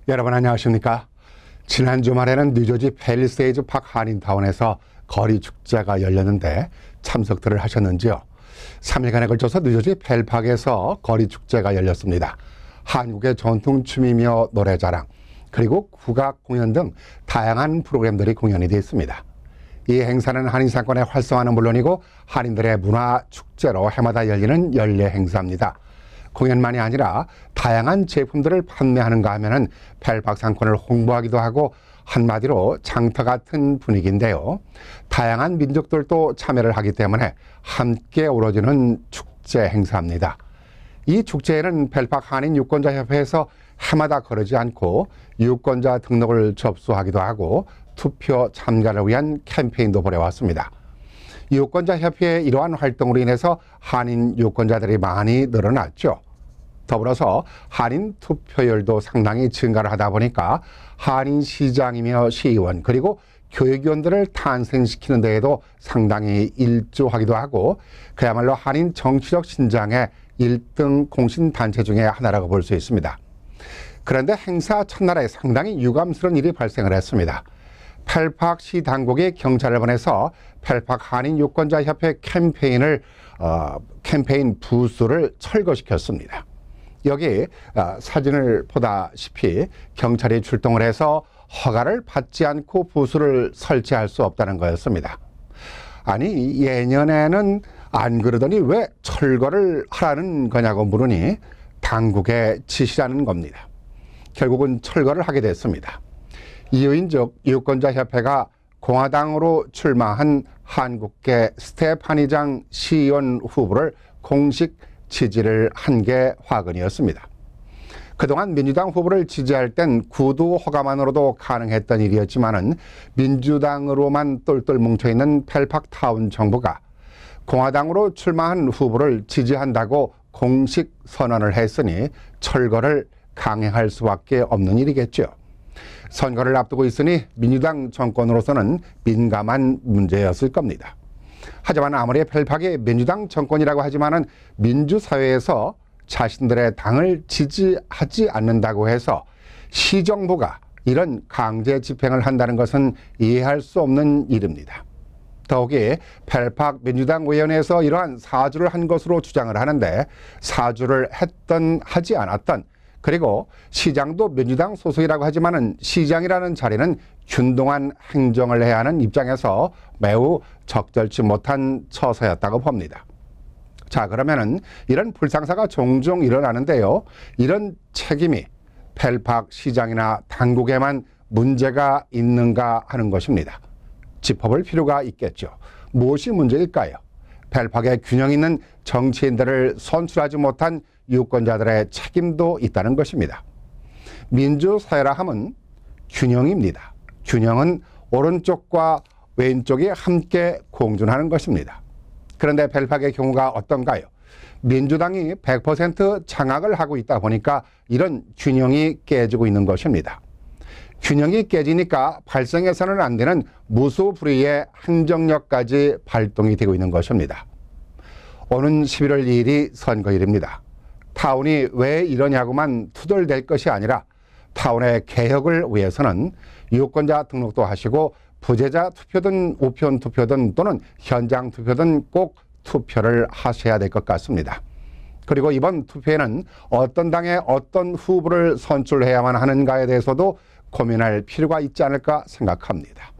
여러분 안녕하십니까? 지난 주말에는 뉴저지 팰리세이드 팍 한인타운에서 거리 축제가 열렸는데 참석들을 하셨는지요? 3일간에 걸쳐서 뉴저지 팰팍에서 거리 축제가 열렸습니다. 한국의 전통춤이며 노래자랑, 그리고 국악 공연 등 다양한 프로그램들이 공연이 되어 있습니다. 이 행사는 한인 상권의 활성화는 물론이고 한인들의 문화 축제로 해마다 열리는 연례 행사입니다. 공연만이 아니라 다양한 제품들을 판매하는가 하면은 팰팍 상권을 홍보하기도 하고 한마디로 장터 같은 분위기인데요. 다양한 민족들도 참여를 하기 때문에 함께 어우러지는 축제 행사입니다. 이 축제에는 팰팍 한인 유권자협회에서 해마다 거르지 않고 유권자 등록을 접수하기도 하고 투표 참가를 위한 캠페인도 벌여왔습니다. 유권자협회의 이러한 활동으로 인해서 한인 유권자들이 많이 늘어났죠. 더불어서 한인 투표율도 상당히 증가를 하다 보니까 한인 시장이며 시의원 그리고 교육위원들을 탄생시키는 데에도 상당히 일조하기도 하고 그야말로 한인 정치적 신장의 1등 공신단체 중에 하나라고 볼 수 있습니다. 그런데 행사 첫날에 상당히 유감스러운 일이 발생을 했습니다. 팰팍시 당국이 경찰을 보내서 팰팍 한인 유권자협회 캠페인 부스를 철거시켰습니다. 여기 사진을 보다시피 경찰이 출동을 해서 허가를 받지 않고 부스를 설치할 수 없다는 거였습니다. 아니 예년에는 안 그러더니 왜 철거를 하라는 거냐고 물으니 당국의 지시라는 겁니다. 결국은 철거를 하게 됐습니다. 이유인 즉 유권자협회가 공화당으로 출마한 한국계 스테파니장 시의원 후보를 공식 지지를 한 게 화근이었습니다. 그동안 민주당 후보를 지지할 땐 구두 허가만으로도 가능했던 일이었지만은 민주당으로만 똘똘 뭉쳐있는 팰팍타운 정부가 공화당으로 출마한 후보를 지지한다고 공식 선언을 했으니 철거를 강행할 수밖에 없는 일이겠죠. 선거를 앞두고 있으니 민주당 정권으로서는 민감한 문제였을 겁니다. 하지만 아무리 팰팍이 민주당 정권이라고 하지만은 민주사회에서 자신들의 당을 지지하지 않는다고 해서 시정부가 이런 강제 집행을 한다는 것은 이해할 수 없는 일입니다. 더욱이 팰팍 민주당 의원에서 이러한 사주를 한 것으로 주장을 하는데 사주를 했던 하지 않았던 그리고 시장도 민주당 소속이라고 하지만은 시장이라는 자리는 균등한 행정을 해야 하는 입장에서 매우 적절치 못한 처사였다고 봅니다. 자, 그러면은 이런 불상사가 종종 일어나는데요. 이런 책임이 팰팍 시장이나 당국에만 문제가 있는가 하는 것입니다. 짚어볼 필요가 있겠죠. 무엇이 문제일까요? 팰팍의 균형 있는 정치인들을 선출하지 못한 유권자들의 책임도 있다는 것입니다. 민주사회라 함은 균형입니다. 균형은 오른쪽과 왼쪽이 함께 공존하는 것입니다. 그런데 팰팍의 경우가 어떤가요? 민주당이 100% 장악을 하고 있다 보니까 이런 균형이 깨지고 있는 것입니다. 균형이 깨지니까 발생해서는 안 되는 무소불위의 행정력까지 발동이 되고 있는 것입니다. 오는 11월 2일이 선거일입니다. 타운이 왜 이러냐고만 투덜댈 것이 아니라 타운의 개혁을 위해서는 유권자 등록도 하시고 부재자 투표든 우편 투표든 또는 현장 투표든 꼭 투표를 하셔야 될 것 같습니다. 그리고 이번 투표에는 어떤 당의 어떤 후보를 선출해야만 하는가에 대해서도 고민할 필요가 있지 않을까 생각합니다.